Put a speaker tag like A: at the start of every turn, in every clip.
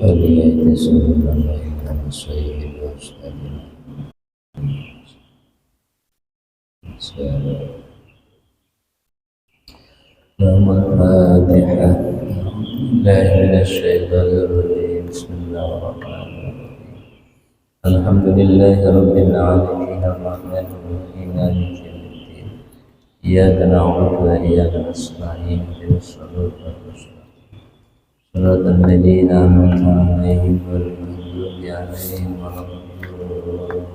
A: فليتصل عليك سيد المرسلين الفاتحة. بالله من الشيطان الرجيم. بسم الله الرحمن الرحيم. الحمد لله رب العالمين الرحمن الرحيم مالك يوم الدين. إياك نعبد وإياك نستعين اهدنا الصراط المستقيم صراط الذين أنعمت عليهم غير المغضوب عليهم ولا الضالين.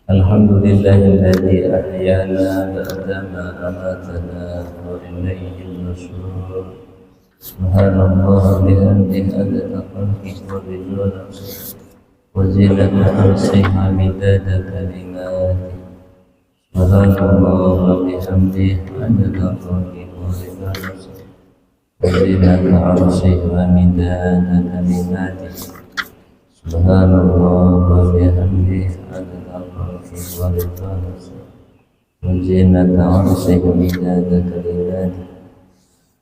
A: الحمد لله الذي أحيانا بعدما أماتنا وإليه النشور. سبحان الله بحمده عدد خلقه ورضا نفسه وزينة عرشه ومداد كلماته. سبحان الله بحمده عدد خلقه ورضا نفسه وزينة عرشه ومداد كلماته. سبحان الله وبحمده عدد خلقه ورضا نفسه وزينة عرشه ومداد كلماته.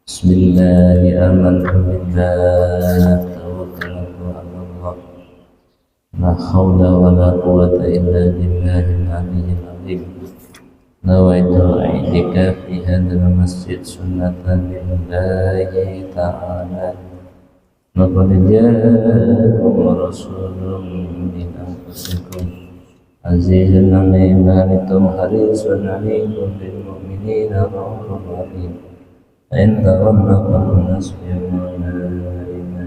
A: بسم الله آمنت بالله توكلت على الله لا حول ولا قوة إلا بالله العلي العظيم. نويت الاعتكاف في هذا المسجد سنة لله تعالى. لقد جاءكم رسول من أنفسكم عزيز عليه ما عنتم حريص عليكم بالمؤمنين رؤوف رحيم. إن تولوا فقل حسبي الله لا إله إلا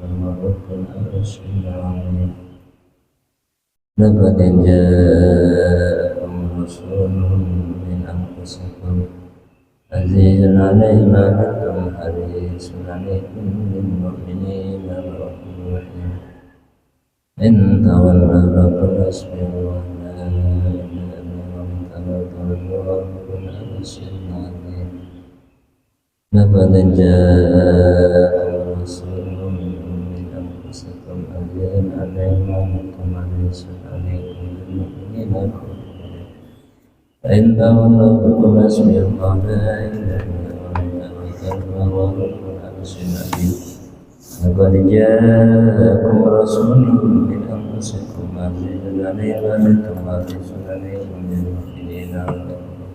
A: هو رب العرش العظيم. لقد جاءكم رسول من أنفسكم عزيز عليه ما عنتم حريص عليكم بالمؤمنين رؤوف رحيم. إن تولوا فقل حسبي الله لا إله إلا هو رب العرش العظيم. لقد جاءكم رسول من أنفسكم عزيز عليه ما عنتم حريص عليكم بالمؤمنين رؤوف رحيم. فإن تولوا فقل حسبي الله لا إله إلا هو رب العرش العظيم. لقد جاءكم رسول من أنفسكم عزيز عليه ما عنتم حريص عليكم بالمؤمنين رؤوف رحيم.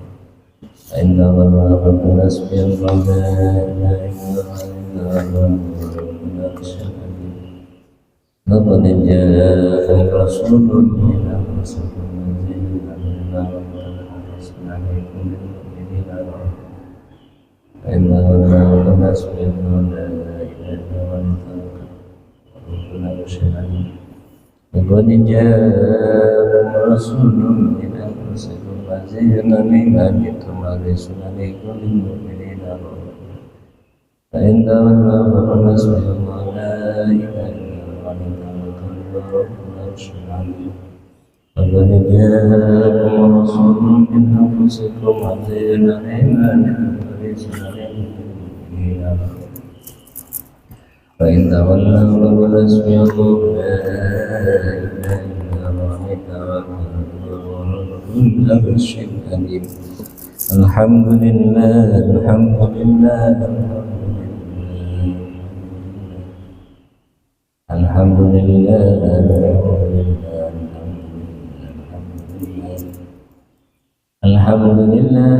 A: فإن تولوا فقل حسبي الله لا إله إلا هو رب العرش العظيم. لقد جاءكم رسول من أنفسكم عزيز عليه ما عنتم حريص عليكم بالمؤمنين رؤوف رحيم. فإن تولوا فقل حسبي الله لا إله إلا هو رب العرش العظيم. لقد جاءكم رسول من أنفسكم عزيز عليه ما عنتم حريص عليكم بالمؤمنين رؤوف رحيم. فإن تولوا فقل حسبي الله لا إله إلا هو رب العرش العظيم. لقد جاءكم رسول من أنفسكم عزيز عليه ما عنتم حريص عليكم بالمؤمنين رؤوف رحيم. فإن تولوا فقل حسبي الله لا إله إلا هو رب العرش العظيم. الحمد لله الحمد لله الحمد لله الحمد لله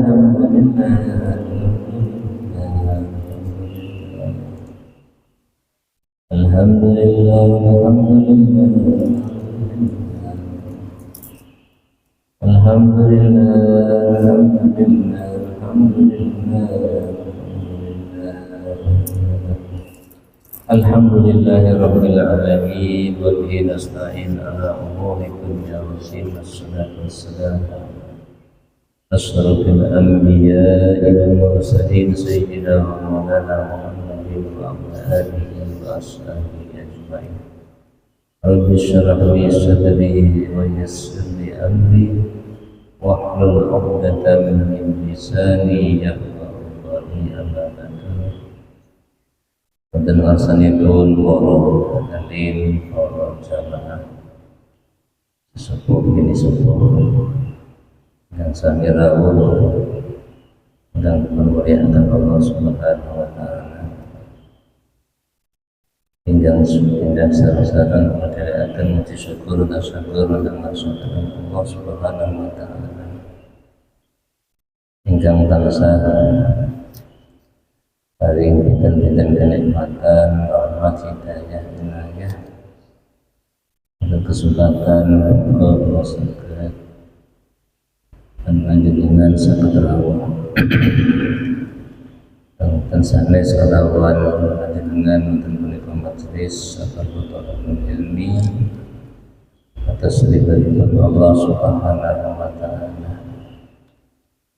A: الحمد لله الحمد لله الحمد لله الحمد لله الحمد لله الحمد لله الحمد لله رب العالمين وبه نستعين على أمور الدنيا والدين. والصلاة والسلام على أشرف الأنبياء والمرسلين سيدنا ومولانا محمد وعلى آله وأصحابه أجمعين. رب اشرح لي صدري ويسر لي أمري واحلل عقدة من لساني يفقهوا قولي. أما بعد. Wonten warsanipun para hadirin, para jamaah sesepuh ini sepuh yang sami rawuh dan kemuliaan Allah Subhanahu wa taala. Hingga sareng-sareng moderaken muji syukur tasakur dan maksudipun Allah Subhanahu wa taala. Ingkang tansah paring pinten-pinten kenikmatan, rahmat, hidayah, inayah, dan kesempatan Allah saged panjenengan saged rawuh dan sanes kelawan panjenengan wonten punika majelis Safatul Ilmi atas libatipun Allah Subhanahu wa taala.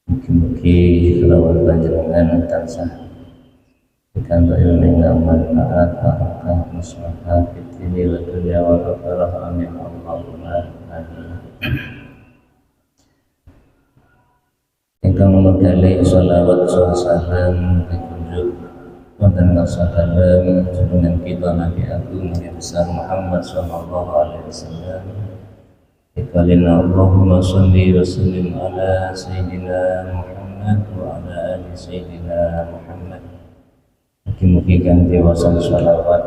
A: Mugi-mugi kelawan panjenengan tansah pikantuk ilmu ingkang manfaat, barokah, maslahah fid dini wa dunya wa akhirah. Amin Allahumma amin. Ingkang nomor kali shalawat salam dikunjuk wonten kasadhalem jenengan kita Nabi Agung Nabi besar Muhammad sallallahu alaihi wasallam. Ikalina Allahumma sholli wa sallim ala sayyidina Muhammad wa ala ali sayyidina Muhammad. Mugi-mugi kanthi wasan shalawat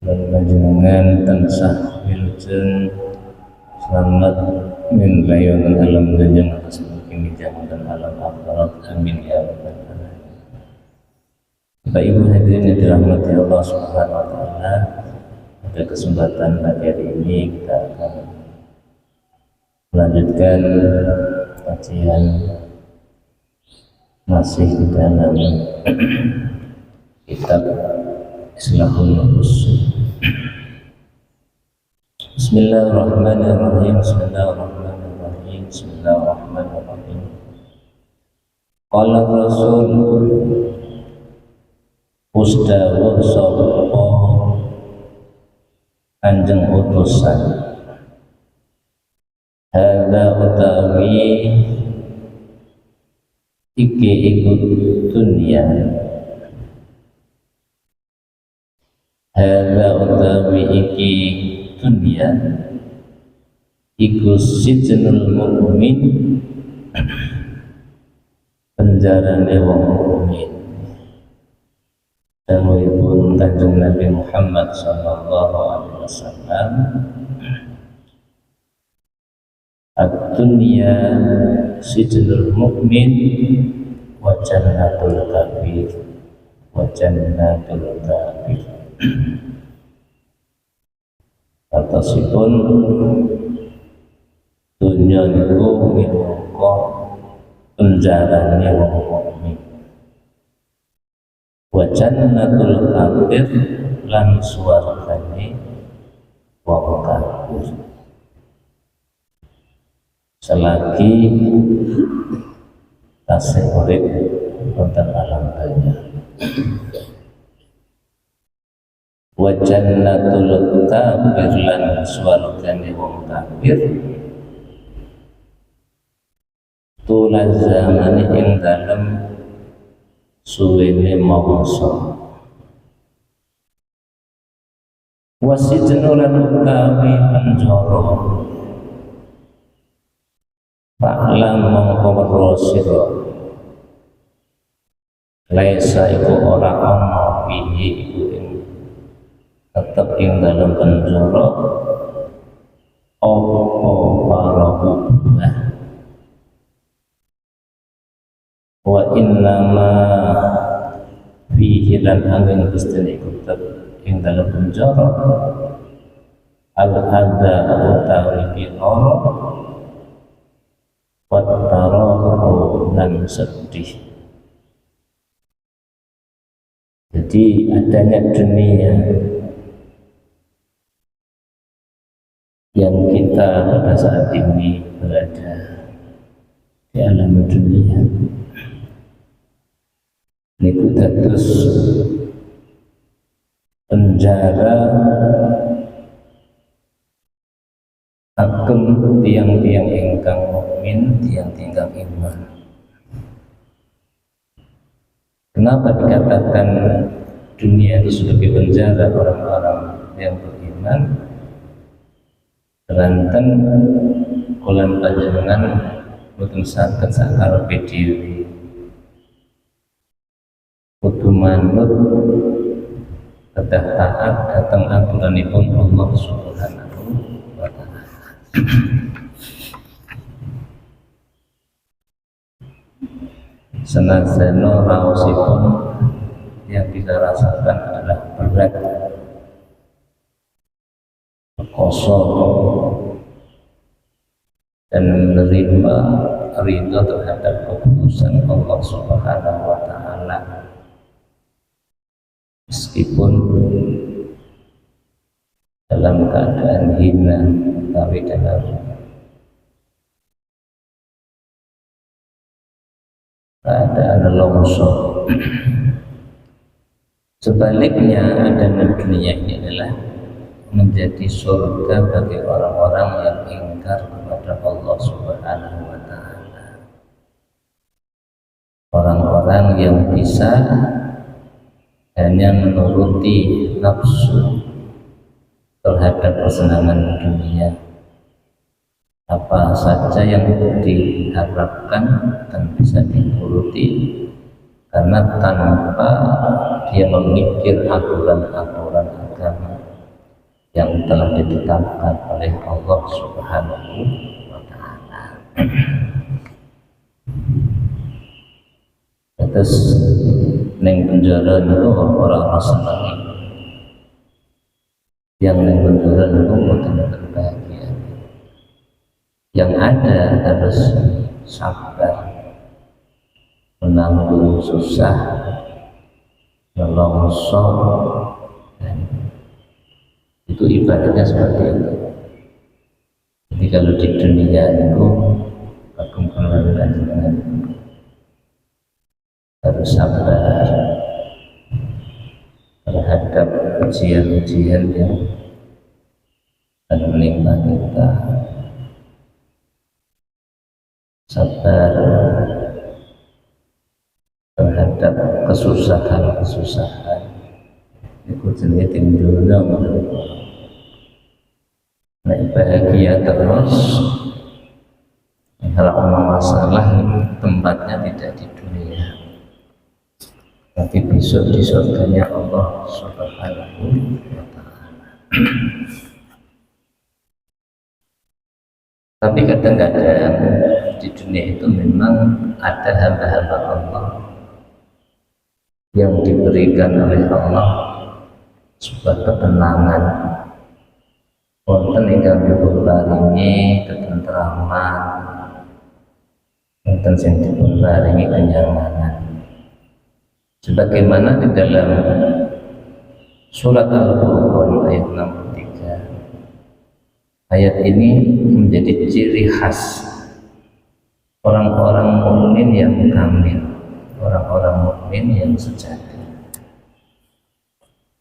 A: lan panjenengan tansah wilujeng selamat min layon alam dunya atas mugi dan alam akhirat. Amin ya rabbal alamin. Bapak Ibu hadirin yang dirahmati Allah Subhanahu wa taala, pada kesempatan pagi hari ini kita akan melanjutkan kajian masih di dalam kitab Islahul Nufus. Bismillahirrahmanirrahim. Bismillahirrahmanirrahim. Bismillahirrahmanirrahim. Qala Rasul Ustawur Sopo Kanjeng utusan hadza utawi iki ikut dunia, hadza utawi iki dunia iku sijnul mukmin, penjarane wong mukmin. Dawuhipun Kanjeng Nabi Muhammad sallallahu alaihi wasallam, ad-dunya sijnul mukmin wa jannatul kafir, wa jannatul kafir. Atasipun dunya niku minangka penjarane wong mukmin, wa jannatul kafir lan swargane wong kafir. Selagi tasih urip wonten alam dunya. Wa jannatul kafir lan swargane wong kafir tulan zamane ing dalem suwene mangsa. Wasijnu lan utawi penjara Paklam mongko weruh sira laisa iku ora ana piye iku ing tetep ing dalem penjara apa para hubungan wa innama fihi lan angin istri iku tetep ing dalem penjara al-hadha utawi pirara wattarahu dan sedih. Jadi adanya dunia yang kita pada saat ini berada di alam dunia niku dados penjara agem tiang-tiang ingkang mukmin, tiang-tiang iman. Kenapa dikatakan dunia itu sebagai penjara orang-orang yang beriman? Keranten kula panjenengan boten saged sakarepe dhewe kudu manut kedah taat datang aturanipun Allah Subhanahu wa ta'ala. Senajan raosipun yang kita rasakan adalah berat, kosong, dan menerima ridha terhadap keputusan Allah Subhanahu wa ta'ala, meskipun dalam keadaan hina tapi dalam keadaan longsor. Sebaliknya adanya dunia ini adalah menjadi surga bagi orang-orang yang ingkar kepada Allah Subhanahu wa ta'ala, orang-orang yang bisa hanya menuruti nafsu terhadap kesenangan dunia, apa saja yang diharapkan dan bisa dituruti, karena tanpa dia memikir aturan-aturan agama yang telah ditetapkan oleh Allah Subhanahu wa ta'ala. Terus neng penjara itu orang senang, yang neng penjara itu betul-betul bahagia. Yang ada harus sabar menanggung susah, melongsor, dan itu ibaratnya seperti itu. Jadi kalau di dunia itu perkumpulan dengan harus sabar terhadap ujian-ujian yang akan menimpa kita, sabar terhadap kesusahan-kesusahan. Itu jenis tinggalnya bahagia terus. Kalau masalah tempatnya tidak di dunia, tapi besok di surganya Allah Subhanahu wa ta'ala. Tapi kadang-kadang di dunia itu memang ada hamba-hamba Allah yang diberikan oleh Allah sebuah ketenangan, wonten ingkang dipun paringi ketentraman, wonten sing dipun paringi kenyamanan. Sebagaimana di dalam surat Al-Furqan ayat 63, ayat ini menjadi ciri khas orang-orang mukmin yang kamil, orang-orang mukmin yang sejati.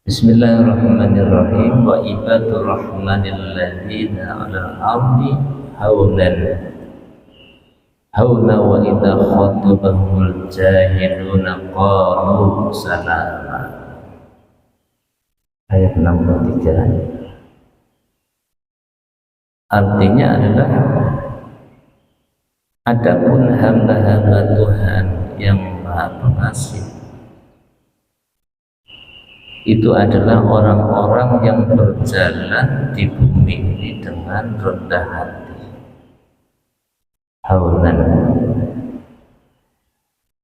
A: Bismillahirrahmanirrahim. Wa ibadur rahmanil ladzina 'alal ardi hauna wa idza khatabahumul jahiluna qalu salama. Ayat 63. Artinya adalah adapun hamba-hamba Tuhan yang Maha Pengasih itu adalah orang-orang yang berjalan di bumi ini dengan rendah hati. Haunan,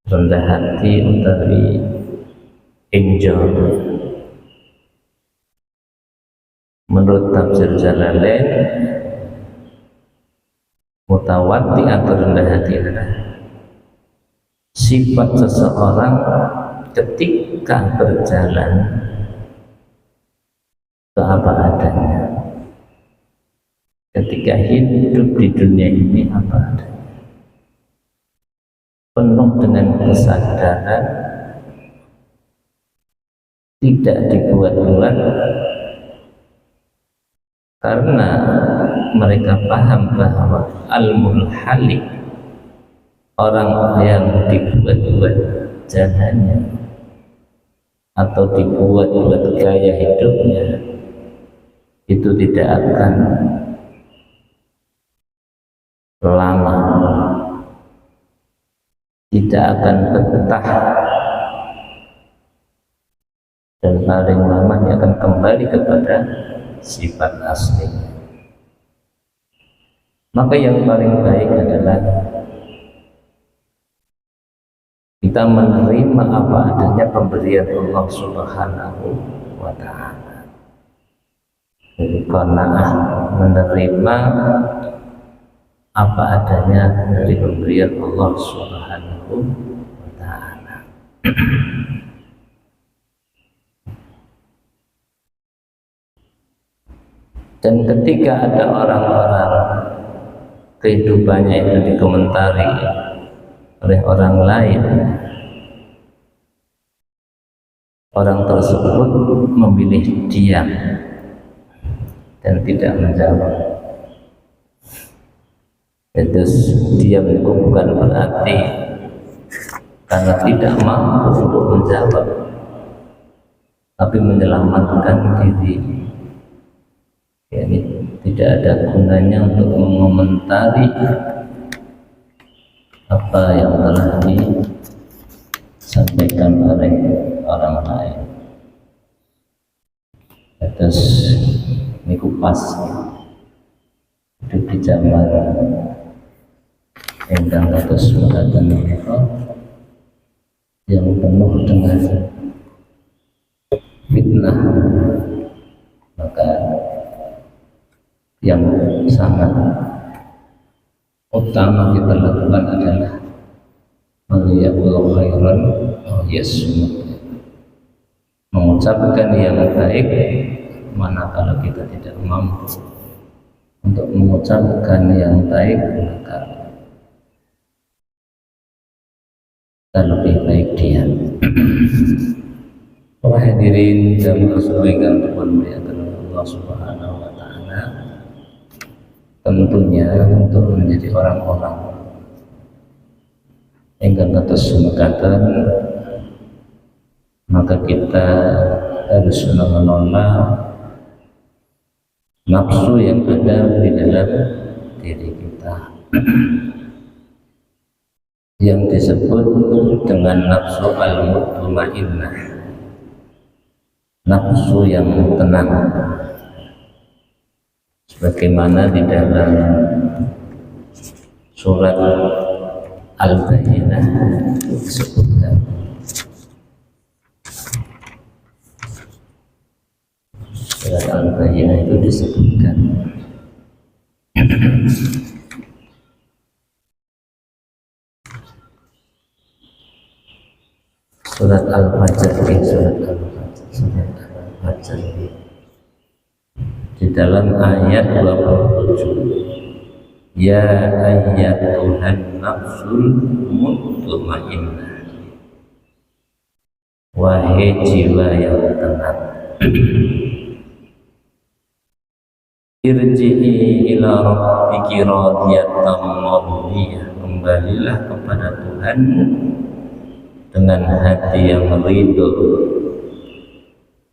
A: rendah hati utawi enjoy. Menurut tafsir Jalalain, mutawati atau rendah hati adalah sifat seseorang ketika berjalan ke apa adanya, ketika hidup di dunia ini apa adanya, penuh dengan kesadaran, tidak dibuat-buat, karena mereka paham bahwa al-mulhalik, orang yang dibuat-buat jalannya atau dibuat-buat gaya hidupnya, itu tidak akan lama, tidak akan betah, dan paling lama dia akan kembali kepada sifat asli. Maka yang paling baik adalah kita menerima apa adanya pemberian Allah Subhanahu wa Ta'ala. Jadi qanaah, menerima apa adanya dari pemberian Allah Subhanahu wa Ta'ala. Dan ketika ada orang-orang kehidupannya itu dikomentari oleh orang lain, orang tersebut memilih diam dan tidak menjawab. Itu diam itu bukan berarti karena tidak mampu untuk menjawab, tapi menyelamatkan diri. Ini tidak ada gunanya untuk mengomentari apa yang telah disampaikan oleh orang lain. Terus ini kupas hidup di zaman enggang atas mengatakan yang penuh dengan fitnah, maka yang sangat utama kita lakukan adalah meliyaqul khairan yasmut, mengucapkan yang baik manakala kita tidak mampu untuk mengucapkan yang baik, maka kita lebih baik diam. Para hadirin dan rasulullah Allah Subhanahu wa Ta'ala, tentunya untuk menjadi orang-orang yang atas sumekatan, maka kita harus menolak nafsu yang ada di dalam diri kita, yang disebut dengan nafsu al-mutmainnah, nafsu yang tenang, sebagaimana di dalam surat Al-Bayyinah disebutkan. Surat Al-Bayyinah itu disebutkan surat Al-Fajr, surat Al-Fajr di dalam ayat 27, ya ayyatuhan nafsul mutmainnah, wahai jiwa yang tenang, irji'i ila rabbiki radiyatan mardiyah, kembalilah kepada Tuhan dengan hati yang ridho,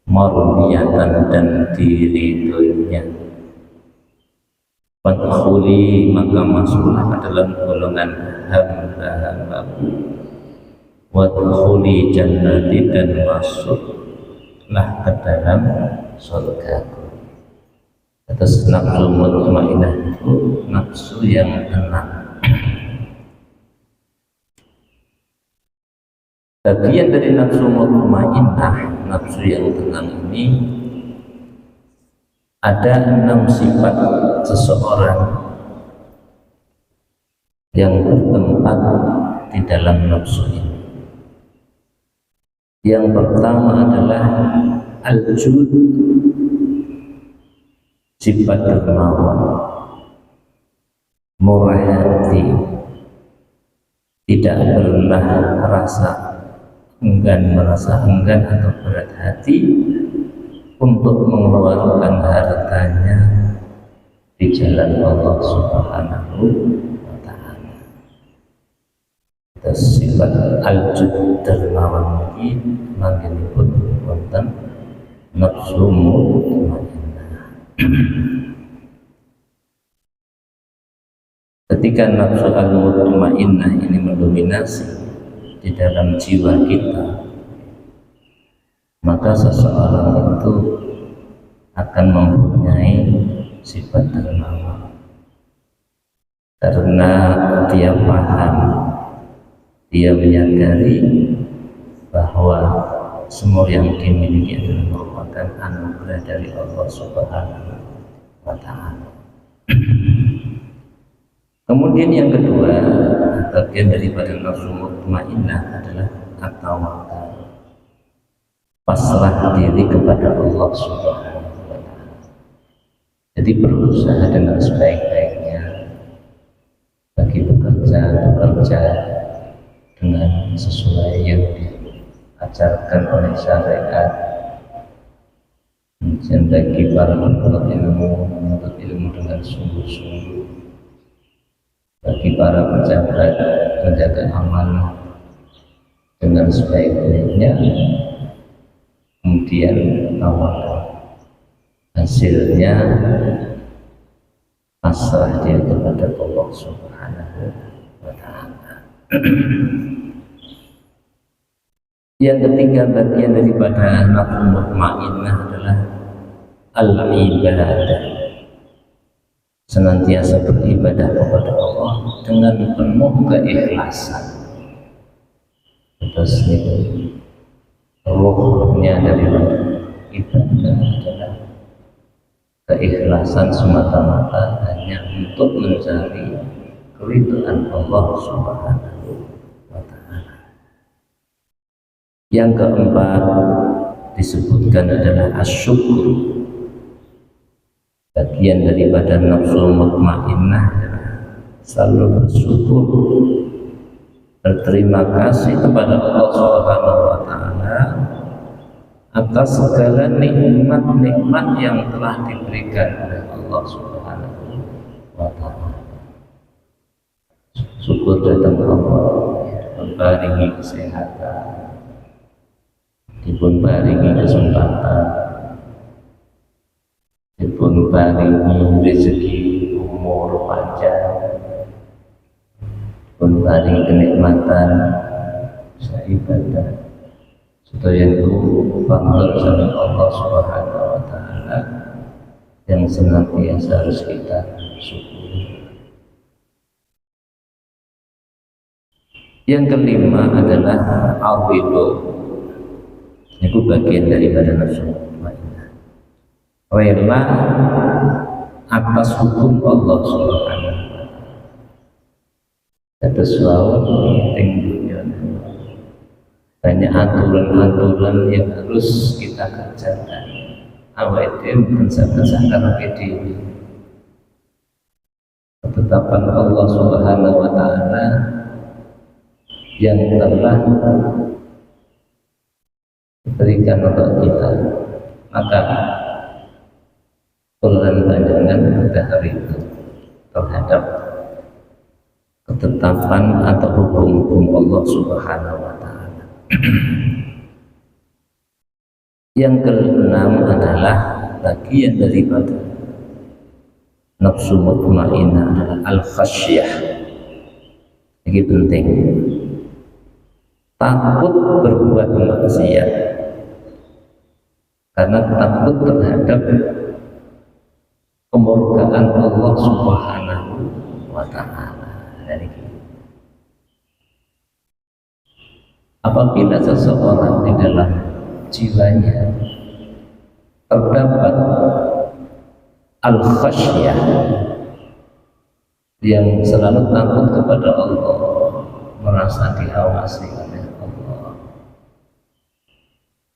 A: mardiyatan dan diridhoinya. Fadkhuli, maka masuklah ke dalam golongan hamba-hambaku. Wadkhuli jannati, dan masuklah ke dalam surgaku. Atas nafsu mutmainnah itu nafsu yang tenang. Bagian dari nafsu mutmainnah, nafsu yang tenang ini, ada 6 sifat seseorang yang bertempat di dalam nafsu ini. Yang pertama adalah al-jud, sifat dermawan, murah hati, tidak pernah merasa enggan atau berat hati untuk mengeluarkan hartanya di jalan Allah Subhanahu wa Ta'ala. Sifat al-jud dermawan ini manggilipun wonten nafsu mutmainnah. Ketika nafsu al-mutmainnah ini mendominasi di dalam jiwa kita, maka seseorang itu akan mempunyai sifat dermawan karena dia paham, dia menyadari bahwa semua yang dimiliki adalah merupakan anugerah dari Allah Subhanahu wa Ta'ala. Kemudian yang kedua, bagian daripada nafsu mutmainnah adalah at-tawakkul, pasrah diri kepada Allah Subhanahu wa Ta'ala. Jadi berusaha dengan sebaik-baiknya bagi bekerja dengan sesuai yang diajarkan oleh syariat. Dan bagi para menuntut ilmu dengan sungguh-sungguh, bagi para pejabat menjaga amanah dengan sebaik-baiknya, kemudian tawakal, hasilnya pasrah dia kepada Allah Subhanahu wa Ta'ala. Yang ketiga, bagian daripada nafsu mutmainnah adalah al-ibadah, senantiasa beribadah kepada Allah dengan penuh keikhlasan. Terus itu ruhnya dari ibadah adalah keikhlasan semata-mata hanya untuk mencari keridhaan Allah Subhanahu wa Ta'ala. Yang keempat disebutkan adalah asyukur. Bagian daripada nafsu mutmainnah adalah selalu bersyukur, berterima kasih kepada Allah Subhanahu wa Ta'ala atas segala nikmat-nikmat yang telah diberikan oleh Allah Subhanahu wa Ta'ala. Syukur datang Allah, diparingi kesehatan, dipun paringi kesempatan, dipun paringi rezeki umur panjang, dipun paringi kenikmatan bisa ibadah. Sedaya itu faktor sama Allah Subhanahu wa Ta'ala yang senantiasa harus kita syukuri. Yang kelima adalah al-ridho. Itu bagian daripada nafsu mutmainnah, rela atas hukum Allah Subhanahu wa Ta'ala. Ada suatu penting dunia, banyak aturan-aturan yang harus kita kerjakan. Awal itu bersama-sama dewi. Ketetapan Allah Subhanahu wa Ta'ala yang telah diberikan untuk kita, maka Quran panjangan pada hari itu terhadap ketetapan atau hukum Allah Subhanahu wa Ta'ala. Yang keenam adalah bagian daripada nafsu mutmainnah adalah al-khasyah. Ini penting, takut berbuat maksiat karena takut terhadap kemurkaan Allah Subhanahu wa Ta'ala. Apabila seseorang di dalam jiwanya terdapat al-khasyah, yang selalu takut kepada Allah, merasa diawasi oleh Allah,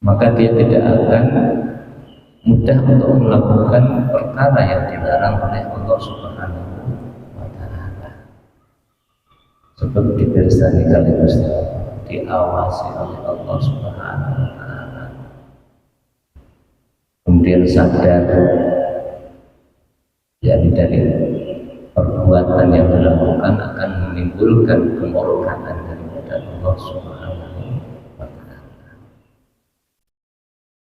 A: maka dia tidak akan mudah untuk melakukan perkara yang dilarang oleh Allah Subhanahu wa Ta'ala. Seperti dibersani kali diawasi oleh Allah Subhanahu wa Ta'ala, kemudian sadar dari perbuatan yang dilakukan akan menimbulkan kemurkaan daripada Allah Subhanahu wa Ta'ala.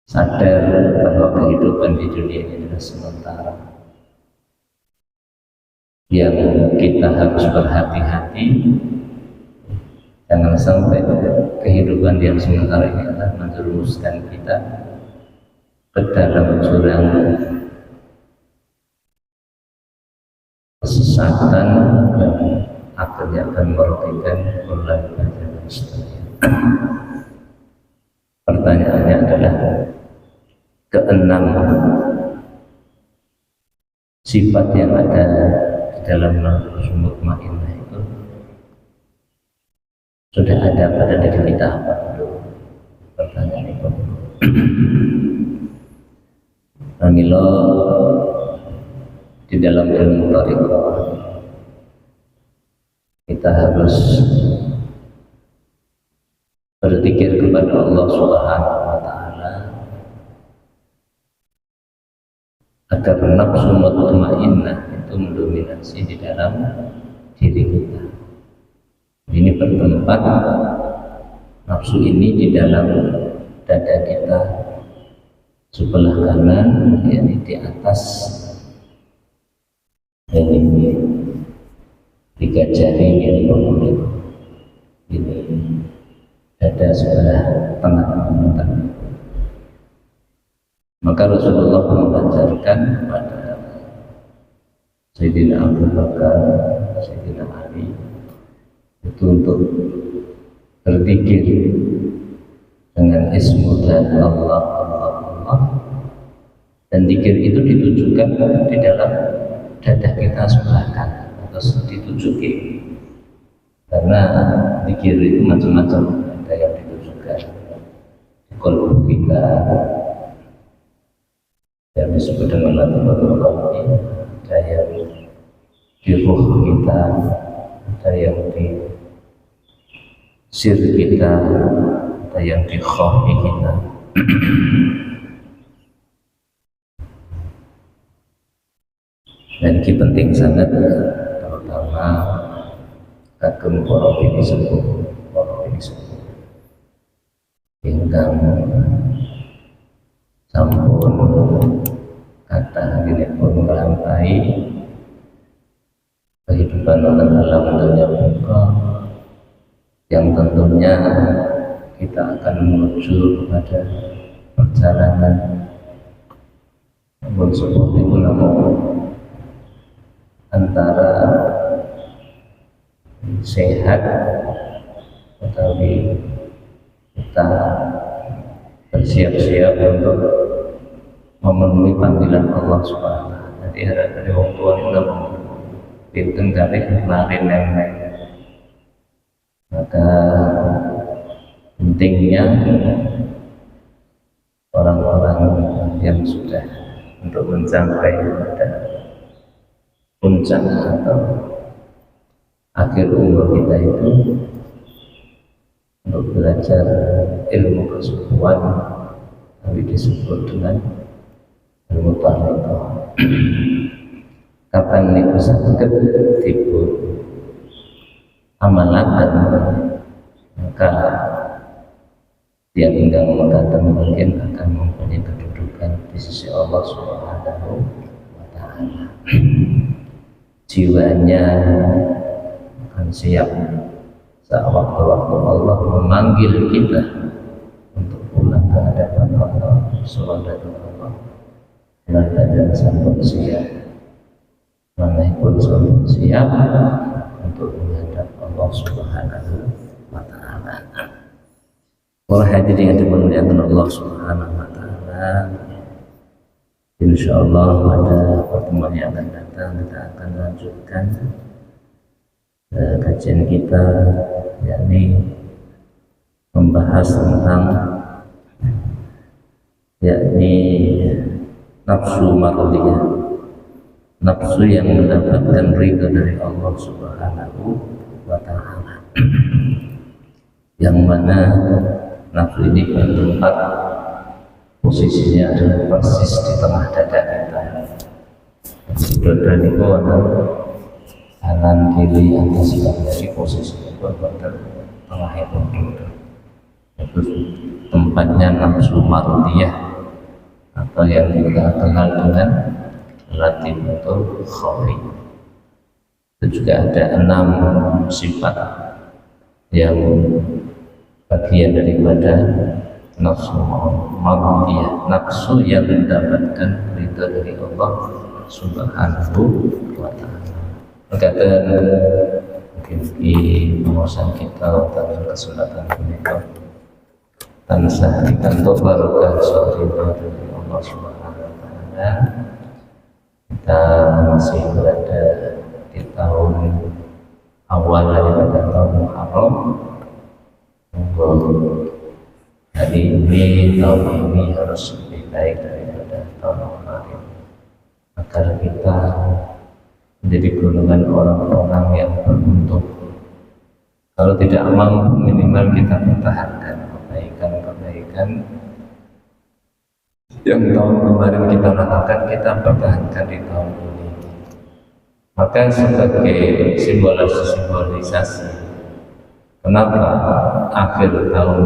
A: Sadar bahwa kehidupan di dunia ini adalah sementara, yang kita harus berhati-hati. Jangan sampai kehidupan yang sementara ini adalah menjerumuskan kita ke dalam jurang kesesatan dan akhirnya akan merugikan keluarga dan seterusnya. Pertanyaannya adalah keenam sifat yang ada di dalam nafsu mutmainnah itu sudah ada pada diri kita apa dulu? Pertanyaan itu. Pramila di dalam ilmu thariqah kita harus berzikir kepada Allah Subhanahu wa taala agar nafsu mutmainnah itu mendominasi di dalam diri kita. Ini bertempat nafsu ini di dalam dada kita sebelah kanan, yakni di atas ini 3 jari yang mengulik ini dada sebelah tengah. Maka Rasulullah mengajarkan kepada Sayyidina Abu Bakar, Sayyidina Ali itu untuk berzikir dengan ismu dan Allah, dan zikir itu ditujukan di dalam dada kita sebelah kanan atau ditujuki, karena zikir itu macam-macam, ada yang ditujukan di qalbu kita yang disebut dengan latifatul qalbi, ada yang di ruh kita, ada yang di sir kita, ada yang di khafi kita. Dan ini penting sangat, terutama kagem para bini sepuh ingkang sampun kata ini pun melampaui kehidupan orang alam dunia muka, yang tentunya kita akan menuju kepada perjalanan sebuah itu antara sehat tetapi kita bersiap-siap untuk memenuhi panggilan Allah Subhanahu wa taala. Jadi ada dari orang tua kita pinten dari lari nenek. Maka pentingnya orang-orang yang sudah untuk mencapai pada puncak atau akhir umur kita itu untuk belajar ilmu kesukuan, tapi disebut dengan ilmu thariqah. Kapan niku saged dipun amalaken, maka dia tinggal mengatakan mungkin akan mempunyai kedudukan di sisi Allah Subhanahu wa taala. Jiwanya akan siap saat waktu-waktu Allah memanggil kita untuk pulang ke hadapan Allah, salat Allah. Maka dan sampun siap, mana pun sampun siap untuk menghadap Allah Subhanahu wa taala. Para hadirin yang dimuliakan Allah Subhanahu wa taala, insyaallah pada pertemuan yang akan datang kita akan lanjutkan kajian kita, yakni membahas tentang nafsu mardiyah, nafsu yang mendapatkan ridha dari Allah Subhanahu wa taala, yang mana nafsu ini bertempat posisinya adalah persis di tengah dada kita. Dada itu adalah kanan kiri atas bawah, jadi posisinya itu pada tengah itu. Itu tempatnya nafsu mardiyah atau yang kita kenal dengan latifatul khafi. Itu juga ada 6 sifat yang bagian daripada nafsu mardiyah, nafsu yang mendapatkan ridha dari Allah Subhanahu wa ta'ala. Berkata mungkin di pengurusan kita dalam kesempatan ini tansah kita untuk barokah ridha dari Allah Subhanahu wa ta'ala. Kita masih berada di tahun awal daripada tahun Muharram. Hari ini, tahun ini harus lebih baik daripada tahun kemarin, agar kita menjadi golongan orang-orang yang beruntung. Kalau tidak mampu, minimal kita pertahankan kebaikan-kebaikan yang tahun kemarin kita lakukan, kita pertahankan di tahun ini. Maka sebagai simbolisasi kenapa akhir tahun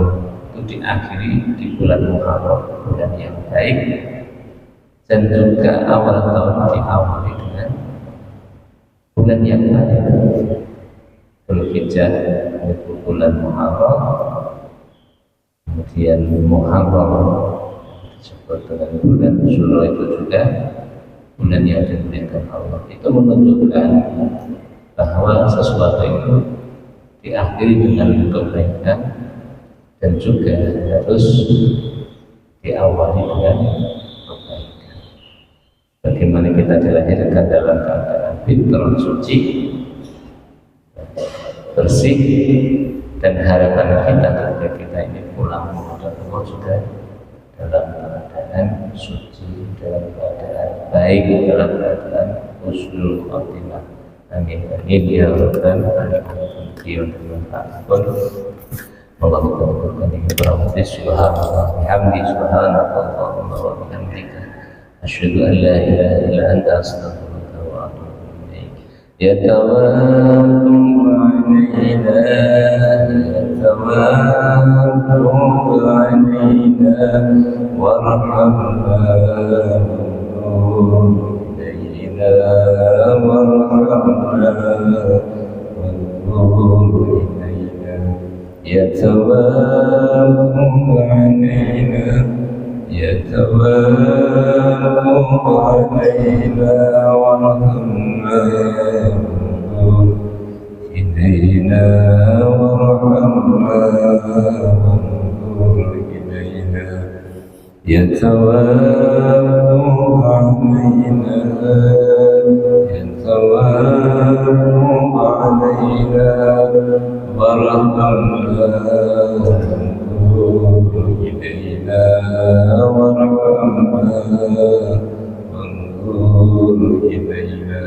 A: itu diakhiri di bulan Muharram, bulan yang baik, dan juga awal tahun diawali dengan bulan yang baik. Dzulhijjah itu bulan Muharram, kemudian Muharram disebut dengan bulan Syuro itu juga bulan yang dimuliakan Allah. Itu menunjukkan bahwa sesuatu itu diakhiri dengan kebaikan dan juga harus diawali dengan kebaikan. Bagaimana kita dilahirkan dalam keadaan fitrah suci, bersih, dan harapan kita ketika kita ini pulang kepada Allah juga dalam keadaan suci, dalam keadaan baik, dalam keadaan husnul khotimah. Amin amin ya rabbal alamin. Allahumma barik bi subhanallah bihamdi subhanallahumma wa bihamdika asyhadu an la ilaha illa anta astaghfiruka wa atubu ilaik. Ya tawakkul alaina, ya tawakkul alaina warhamna يتواب علينا يتواب علينا وارحمنا إلينا وارحمنا وانظر إلينا يتواب علينا يتواب علينا وارحمنا وانظر إلينا وارحمنا وانظر إلينا.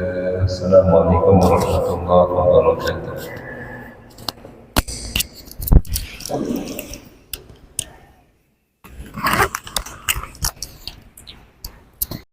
A: السلام عليكم ورحمة الله وبركاته.